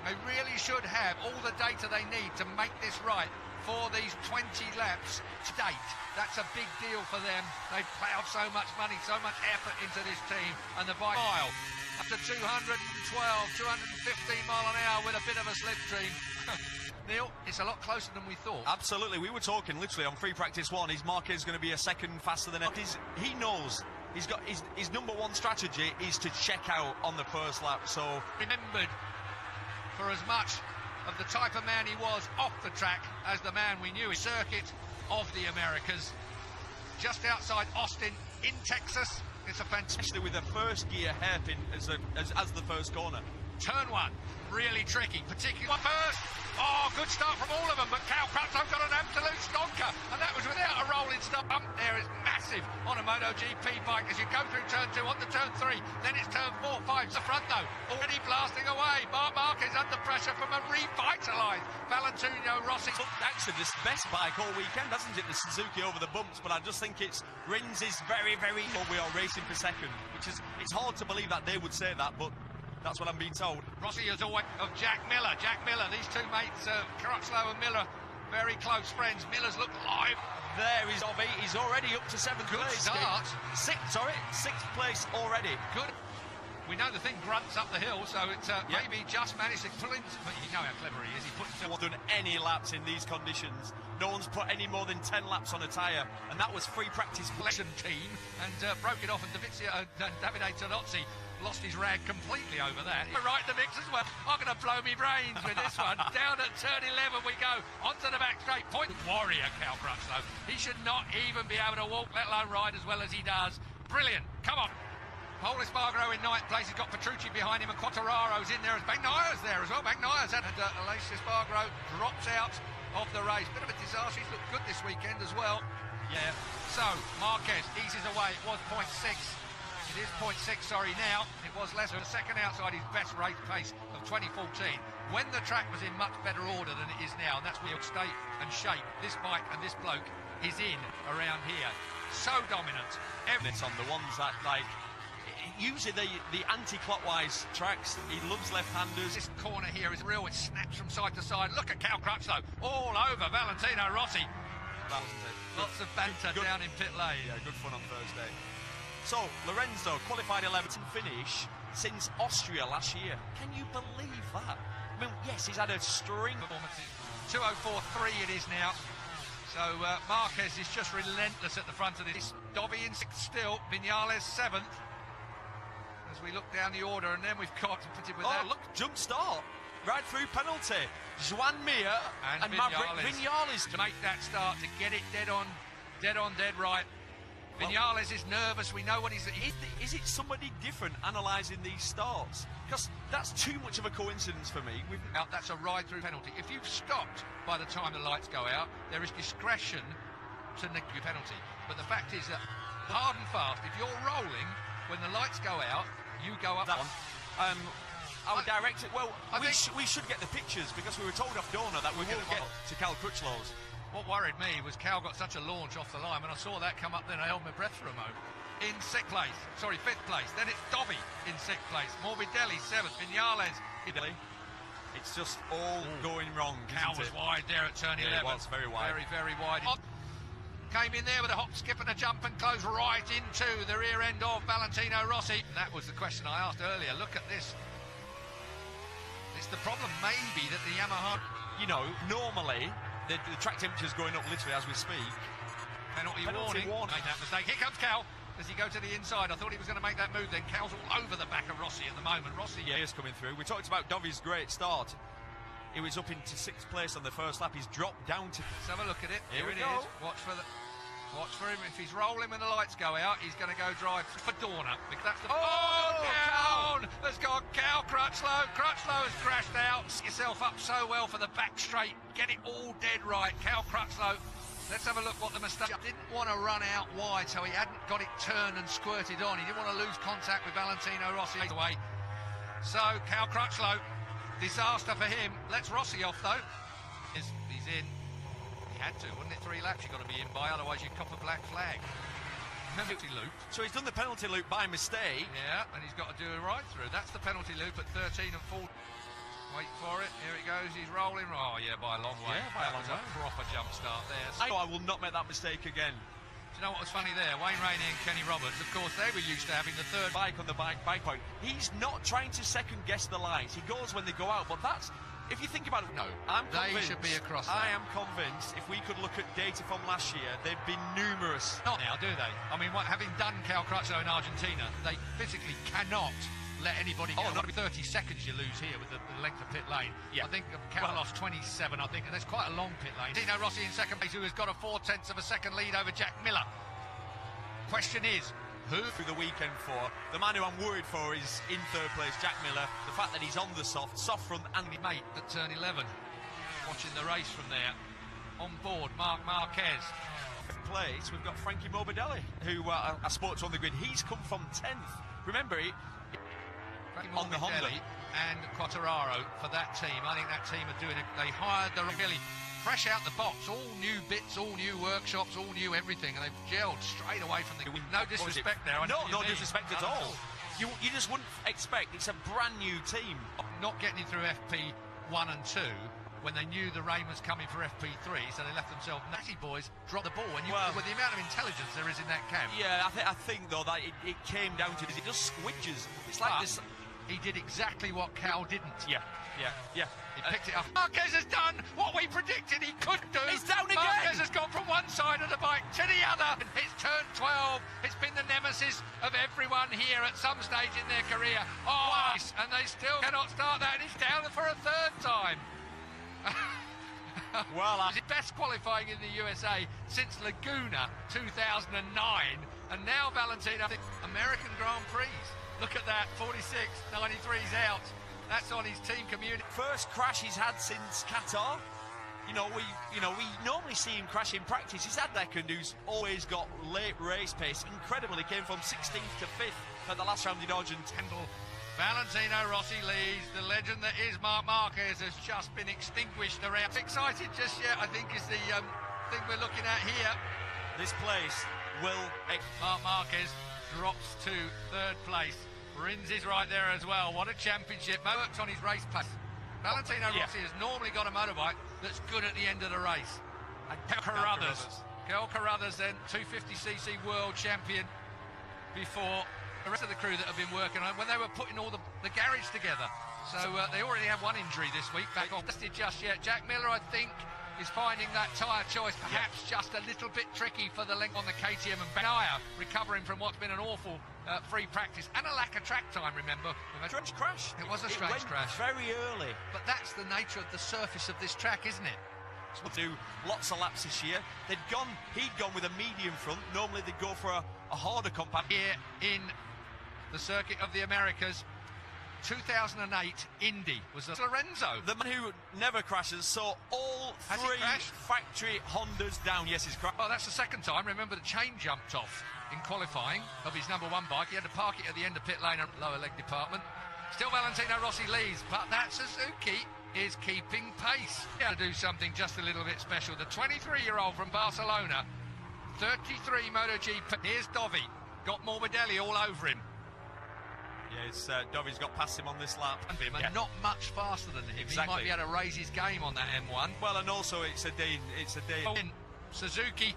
They really should have all the data they need to make this right for these 20 laps to date. That's a big deal for them. They've ploughed so much money, so much effort into this team, and the bike mile up to 212, 215 mile an hour with a bit of a slipstream. Neil, it's a lot closer than we thought. Absolutely, we were talking literally on free practice one. His Marquez is going to be a second faster than him. He knows he's got his number one strategy is to check out on the first lap. So remembered for as much of the type of man he was off the track as the man we knew. Circuit of the Americas, just outside Austin in Texas. It's a fantastic, with the first gear hairpin as the first corner. Turn one, really tricky, particularly first. Oh, good start from all of them, but Cal Crutchlow got an absolute stonker, and that was without a rolling stop. Bump there is massive on a MotoGP bike as you go through turn 2 onto turn 3, then it's turn 4, 5. The front though, already blasting away. Marc Marquez under pressure from a revitalised Valentino Rossy. Actually, this best bike all weekend, hasn't it? The Suzuki over the bumps, but I just think Rins is very, very. We are racing for second, which is it's hard to believe that they would say that, but. That's what I'm being told. Rossy is always of Jack Miller. Jack Miller, these two mates, Crutchlow and Miller, very close friends. Miller's looked live. There is Dobby. He's already up to 7th place. Start. Sixth place already. Good. We know the thing grunts up the hill, so it maybe just managed to pull in. But you know how clever he is. He put himself. Done any laps in these conditions. No one's put any more than 10 laps on a tyre, and that was free practice. Lesson team and broke it off, and Davide Tonozzi lost his rag completely over that. Right in the mix as well. I'm going to blow me brains with this one. Down at turn 11 we go. Onto the back straight. Point warrior, Cal Crutchlow. He should not even be able to walk, let alone ride as well as he does. Brilliant. Come on. Paul Espargaro in 9th place. He's got Petrucci behind him, and Quartararo's in there. Bagnaia's there as well. Bagnaia's and Aleix Espargaro drops out of the race. Bit of a disaster. He's looked good this weekend as well. Yeah. So Marquez eases away. It was 0.6. It is 0.6, sorry, now. It was less than a second outside his best race pace of 2014, when the track was in much better order than it is now, and that's where state and shape this bike and this bloke is in around here. So dominant. It's on the ones that, like, usually the anti-clockwise tracks, he loves left-handers. This corner here is real, it snaps from side to side. Look at Cal Crutchlow, all over Valentino Rossi. Lots of banter down in pit lane. Yeah, good fun on Thursday. So, Lorenzo, qualified 11th finish since Austria last year. Can you believe that? I mean, yes, he's had a string of performances. 2:04.3 it is now. So, Marquez is just relentless at the front of this. Dobby in 6th still, Vinales 7th. As we look down the order, and then we've got to put it with that. Look, jump start. Right through penalty. Joan Mir and Maverick Vinales. To make that start, to get it dead right. Vinales is nervous, we know what he's... Is it somebody different analysing these starts? Because that's too much of a coincidence for me. That's a ride-through penalty. If you've stopped by the time the lights go out, there is discretion to nick your penalty. But the fact is that, hard and fast, if you're rolling, when the lights go out, you go up... That one. I would direct it... Well, we should get the pictures, because we were told off Dorna that we will get to Cal Crutchlow's. What worried me was Cal got such a launch off the line. When I saw that come up, then I held my breath for a moment. In 5th place. Then it's Dobby in 6th place. Morbidelli 7th. Vinales. It's just all going wrong. Cal was wide there at turn 11. It was very wide. Very, very wide. Came in there with a hop, skip and a jump and closed right into the rear end of Valentino Rossi. That was the question I asked earlier. Look at this. It's the problem maybe that the Yamaha... You know, normally... The track temperature's going up literally as we speak. Penalty warning. Made that mistake. Here comes Cal. Does he go to the inside? I thought he was going to make that move then. Cal's all over the back of Rossy at the moment. Rossy is coming through. We talked about Dovy's great start. He was up into 6th place on the first lap. He's dropped down to... Let's have a look at it. Here it go. is. Watch for him. If he's rolling when the lights go out, he's going to go drive for Dorna. Because that's the... down! Has gone Cal Crutchlow. Crutchlow has crashed out. Set yourself up so well for the back straight. Get it all dead right. Cal Crutchlow. Let's have a look what the mistake... Didn't want to run out wide, so he hadn't got it turned and squirted on. He didn't want to lose contact with Valentino Rossi away. So, Cal Crutchlow, disaster for him. Lets Rossi off, though. He's in. He had to, wouldn't it? 3 laps you've got to be in by, otherwise you cop a black flag. Penalty loop. So he's done the penalty loop by mistake. Yeah, and he's got to do a ride through. That's the penalty loop at 13 and 14. Well, Wait for it. Here it goes. He's rolling. Oh, yeah, by a long way. Yeah, by a long That was way. a proper jump start there. I will not make that mistake again. Do you know what was funny there? Wayne Rainey and Kenny Roberts, of course, they were used to having the third Bike on the bike point. He's not trying to second guess the lines. He goes when they go out, but that's, if you think about it, No, I'm they convinced, should be across I that. am convinced if we could look at data from last year, they've been numerous. Not now, do they? I mean, having done Cal Crutchlow in Argentina, they physically cannot let anybody go. Oh, no. 30 seconds you lose here with the length of pit lane. Yeah. I think Cal lost 27, I think, and that's quite a long pit lane. Dino Rossy in second place, who has got a 0.4 of a second lead over Jack Miller. Question is, who Through the weekend for the man who I'm worried for is in third place, Jack Miller. The fact that he's on the soft front, and his mate at turn 11, watching the race from there. On board, Marc Marquez. place we've got Frankie Morbidelli, who I spoke to on the grid. He's come from 10th. Remember, on the Honda. And Quartararo for that team. I think that team are doing it. They hired the Billy fresh out the box, all new bits, all new workshops, all new everything, and they've gelled straight away from the. No disrespect there. I know No what you mean. disrespect at all. You just wouldn't expect. It's a brand new team. Not getting through FP1 and 2 when they knew the rain was coming for FP3, so they left themselves. Natty boys dropped the ball, and with the amount of intelligence there is in that camp. Yeah, I think though that it came down to this. It just squidges. It's like this. He did exactly what Cal didn't. Yeah. He picked it up. Marquez has done what we predicted he could do. He's down again. Marquez has gone from one side of the bike to the other. It's turn 12. It's been the nemesis of everyone here at some stage in their career. Oh, and they still cannot start that. And he's down for a third time. Well, it's best qualifying in the USA since Laguna 2009, and now Valentino. American Grand Prix. Look at that, 46, 93's out. That's on his team community. First crash he's had since Qatar. We normally see him crash in practice. He's had Deckard, who's always got late race pace. Incredible, he came from 16th to 5th at the last round in Argentina. Valentino Rossi leads. The legend that is Marc Marquez has just been extinguished around. Excited just yet, I think, is the thing we're looking at here. This place will. Marc Marquez drops to third place. Rins is right there as well. What a championship. Works on his race pace. Valentino Rossi has normally got a motorbike that's good at the end of the race. And Kel Carruthers then 250cc world champion before the rest of the crew that have been working on when they were putting all the garage together. So they already have one injury this week back off. Tested just yet. Jack Miller, I think, is finding that tyre choice perhaps just a little bit tricky for the length on the KTM, and Benaya recovering from what's been an awful free practice and a lack of track time, remember. Strange crash. It was a strange crash. Very early. But that's the nature of the surface of this track, isn't it? We'll do lots of laps this year. He'd gone with a medium front. Normally they'd go for a harder compact. Here in the Circuit of the Americas, 2008 Indy was Lorenzo. The man who never crashes, saw all three factory Hondas down. Yes, he's crashed. Oh, that's the second time. Remember, the chain jumped off in qualifying of his number one bike. He had to park it at the end of pit lane, lower leg department. Still Valentino Rossi leads, but that Suzuki is keeping pace. To do something just a little bit special. The 23-year-old from Barcelona, 33 MotoGP. Here's Dovi, got Morbidelli all over him. Yeah, Dovi's got past him on this lap. And not much faster than him. Exactly. He might be able to raise his game on that M1. Well, and also it's a day. Suzuki,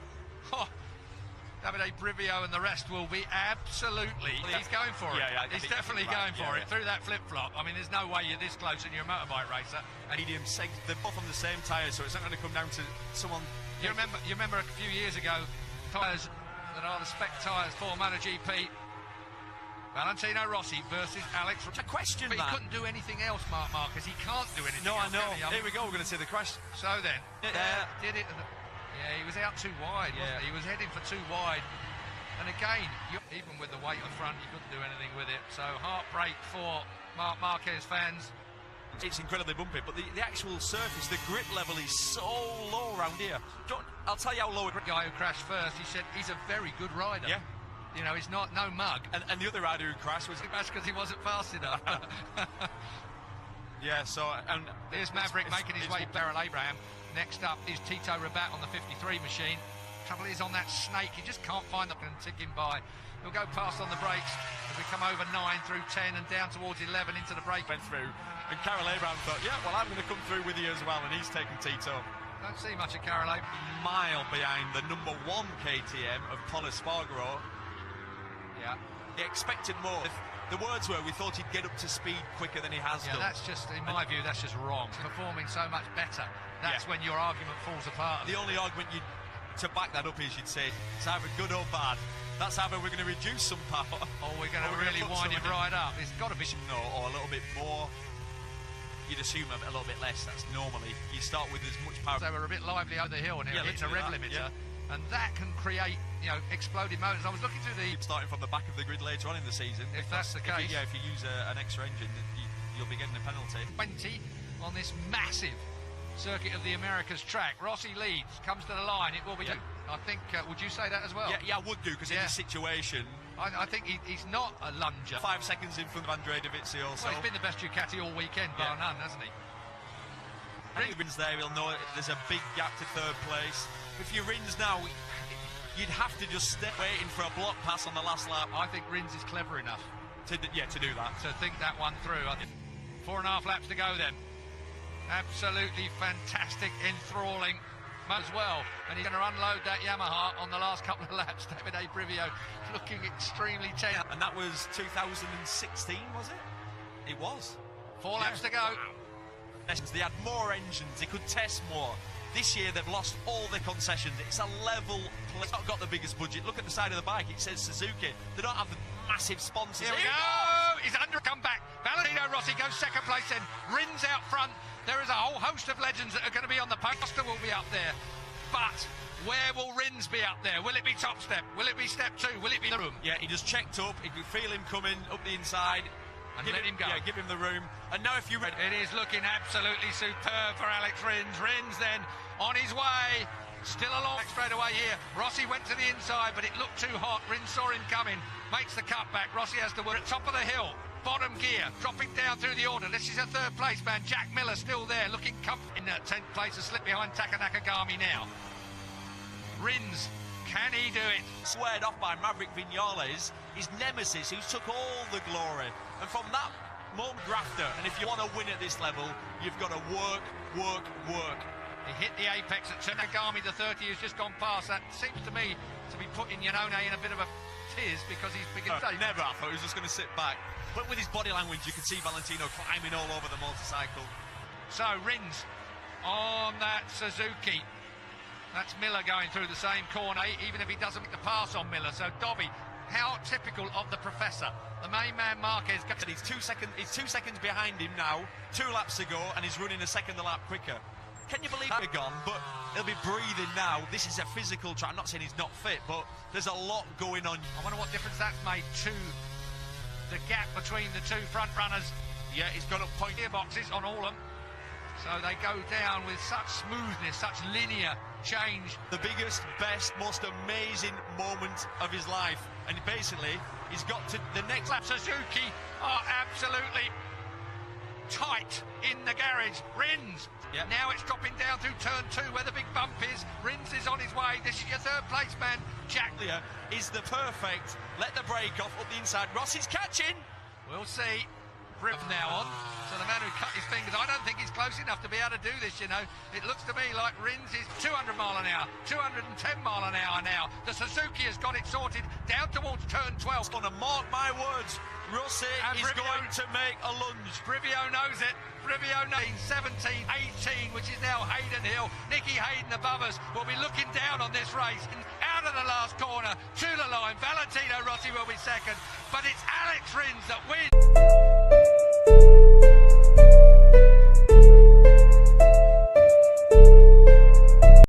Davide Brivio and the rest will be absolutely. He's going for it. He's definitely going for it through that flip-flop. I mean, there's no way you're this close and you're a motorbike racer. And they're both on the same tyre, so it's not going to come down to someone. You remember a few years ago, tyres that are the spec tyres for MotoGP. Valentino Rossi versus Alex. I question but that. He couldn't do anything else, Marc Marquez. He can't do anything else. No, I know. Here we go. We're going to see the crash. So then, did it. Yeah, he was out too wide, wasn't he? He was heading for too wide. And again, even with the weight up front, he couldn't do anything with it. So heartbreak for Marc Marquez fans. It's incredibly bumpy, but the actual surface, the grip level is so low around here. I'll tell you how low. The guy who crashed first, he said he's a very good rider. Yeah. He's no mug. And the other rider who crashed was... That's because he wasn't fast enough. Yeah, so... And here's Maverick making his way. Beryl Abraham. Next up is Tito Rabat on the 53 machine. Trouble is on that snake, he just can't find them and tick him by. He'll go past on the brakes as we come over 9 through 10 and down towards 11 into the break. Went through, and Carol Abraham thought, yeah, well, I'm going to come through with you as well, and he's taken Tito. Don't see much of Carol Abraham. Mile behind the number 1 KTM of Paul Espargaro. Yeah. He expected more. The words were, we thought he'd get up to speed quicker than he has done. That's just, in my view, that's just wrong. Performing so much better. That's when your argument falls apart. The only argument to back that up is you'd say it's either good or bad. That's either we're going to reduce some power, or we're going to really wind him right up. It's got to be or a little bit more. You'd assume a little bit less. That's normally you start with as much power. They were a bit lively over the hill and hitting a rev limiter, and that can create exploding motors. I was looking through the starting from the back of the grid later on in the season. If that's the case, if you use an extra engine, you'll be getting a penalty. 20 on this massive circuit of the Americas track. Rossy leads, comes to the line. It will be. I think. Would you say that as well? Yeah, I would do, because in this situation, I think he's not a lunger. 5 seconds in front of Andrea Dovizioso. Well, he's been the best Ducati all weekend, bar none, hasn't he? Rins there, he'll know there's a big gap to third place. If you Rins now, you'd have to just stay waiting for a block pass on the last lap. I think Rins is clever enough to do that. To think that one through. 4.5 laps to go then. Absolutely fantastic, enthralling as well, and he's going to unload that Yamaha on the last couple of laps. Davide Brivio looking extremely tense. And that was 2016, was it? It was. 4 laps to go. They had more engines, they could test more. This year they've lost all their concessions. It's a level place. It's not got the biggest budget. Look at the side of the bike, it says Suzuki. They don't have the massive sponsors. Here we go! He's under come back. Valentino Rossi goes second place then. Rins out front. There is a whole host of legends that are going to be on the poster. Will be up there. But where will Rins be up there? Will it be top step? Will it be step 2? Will it be the room? Yeah, he just checked up. He could feel him coming up the inside. And let him go. Yeah, give him the room. And now if you read, it is looking absolutely superb for Alex Rins. Rins then on his way. Still a long straight away here. Rossy went to the inside, but it looked too hot. Rins saw him coming. Makes the cutback. Rossy has to work at top of the hill. Bottom gear, dropping down through the order. This is a third place man. Jack Miller still there, looking comfortable in 10th place, a slip behind Taka Nakagami now. Rins, can he do it? Squared off by Maverick Viñales, his nemesis, who took all the glory. And from that moment, grafter. And if you want to win at this level, you've got to work. He hit the apex at Nakagami, the 30 who's just gone past. That seems to me to be putting Iannone in a bit of a tiz, because he's beginning to... Never, I thought he was just going to sit back. But with his body language, you can see Valentino climbing all over the motorcycle. So, Rins on that Suzuki. That's Miller going through the same corner, even if he doesn't make the pass on Miller. So, Dobby, how typical of the professor. The main man, Marquez... He's 2 seconds behind him now, 2 laps to go, and he's running a second a lap quicker. Can you believe they're gone? But he'll be breathing now. This is a physical track. I'm not saying he's not fit, but there's a lot going on. I wonder what difference that's made to the gap between the 2 front runners. Yeah, he's got up point gearboxes on all of them. So they go down with such smoothness, such linear change. The biggest, best, most amazing moment of his life. And basically, he's got to the next lap. Suzuki are absolutely tight in the garage. Rins. Yep. Now it's dropping down through turn 2 where the big bump is. Rins is on his way. This is your third place man. Jack Lear is the perfect. Let the brake off up the inside. Rossi's catching. We'll see. From now on. So the man who cut his fingers, I don't think he's close enough to be able to do this, you know. It looks to me like Rins is 200 mile an hour, 210 mile an hour now. The Suzuki has got it sorted down towards turn 12. On to mark my words, Rossy is going to make a lunge. Brivio knows it. Brivio knows 17, 18, which is now Hayden Hill. Nicky Hayden above us will be looking down on this race. And out of the last corner to the line. Valentino Rossi will be second, but it's Alex Rins that wins.